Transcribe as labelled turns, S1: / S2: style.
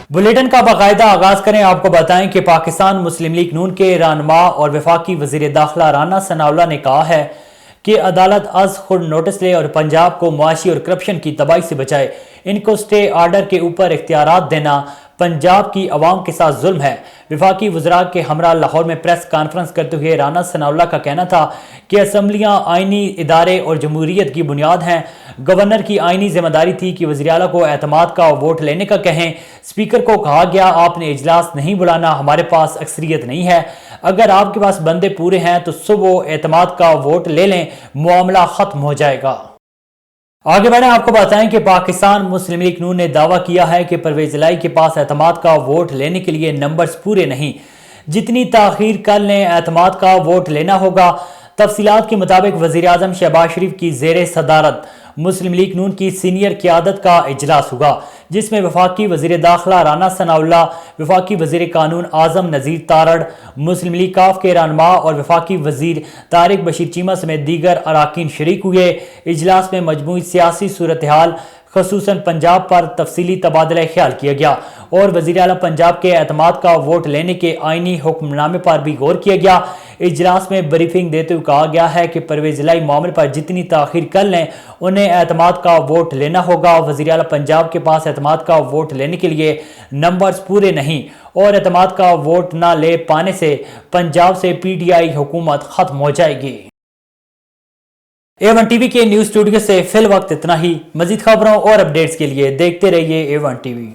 S1: Bulletin کا باقاعدہ آغاز کریں۔ آپ کو بتائیں کہ پاکستان مسلم لیگ نون کے رہنما اور وفاقی وزیر داخلہ رانا ثناء اللہ نے کہا ہے کہ عدالت از خود نوٹس لے اور پنجاب کو معاشی اور کرپشن کی تباہی سے بچائے۔ ان کو سٹے آرڈر کے اوپر اختیارات دینا پنجاب کی عوام کے ساتھ ظلم ہے۔ وفاقی وزراء کے ہمراہ لاہور میں پریس کانفرنس کرتے ہوئے رانا ثناء اللہ کا کہنا تھا کہ اسمبلیاں آئینی ادارے اور جمہوریت کی بنیاد ہیں۔ گورنر کی آئینی ذمہ داری تھی کہ وزیر اعلیٰ کو اعتماد کا ووٹ لینے کا کہیں۔ اسپیکر کو کہا گیا آپ نے اجلاس نہیں بلانا، ہمارے پاس اکثریت نہیں ہے، اگر آپ کے پاس بندے پورے ہیں تو صبح اعتماد کا ووٹ لے لیں، معاملہ ختم ہو جائے گا۔ آگے بڑھیں، آپ کو بتائیں کہ پاکستان مسلم لیگ نون نے دعویٰ کیا ہے کہ پرویز الہی کے پاس اعتماد کا ووٹ لینے کے لیے نمبرز پورے نہیں، جتنی تاخیر کر لیں اعتماد کا ووٹ لینا ہوگا۔ تفصیلات کے مطابق وزیر اعظم شہباز شریف کی زیر صدارت مسلم لیگ نون کی سینئر قیادت کا اجلاس ہوگا، جس میں وفاقی وزیر داخلہ رانا ثناء اللہ، وفاقی وزیر قانون اعظم نذیر تارڑ، مسلم لیگ کاف کے رہنما اور وفاقی وزیر طارق بشیر چیمہ سمیت دیگر اراکین شریک ہوئے۔ اجلاس میں مجموعی سیاسی صورتحال خصوصاً پنجاب پر تفصیلی تبادلہ خیال کیا گیا اور وزیر اعلیٰ پنجاب کے اعتماد کا ووٹ لینے کے آئینی حکم نامے پر بھی غور کیا گیا۔ اجلاس میں بریفنگ دیتے ہوئے کہا گیا ہے کہ پرویز الہی معاملے پر جتنی تاخیر کر لیں انہیں اعتماد کا ووٹ لینا ہوگا۔ وزیر اعلیٰ پنجاب کے پاس اعتماد کا ووٹ لینے کے لیے نمبرز پورے نہیں اور اعتماد کا ووٹ نہ لے پانے سے پنجاب سے پی ٹی آئی حکومت ختم ہو جائے گی۔ A1 ٹی وی کے نیوز اسٹوڈیو سے فی الوقت اتنا ہی۔ مزید خبروں اور اپڈیٹس کے لیے دیکھتے رہیے A1 ٹی وی۔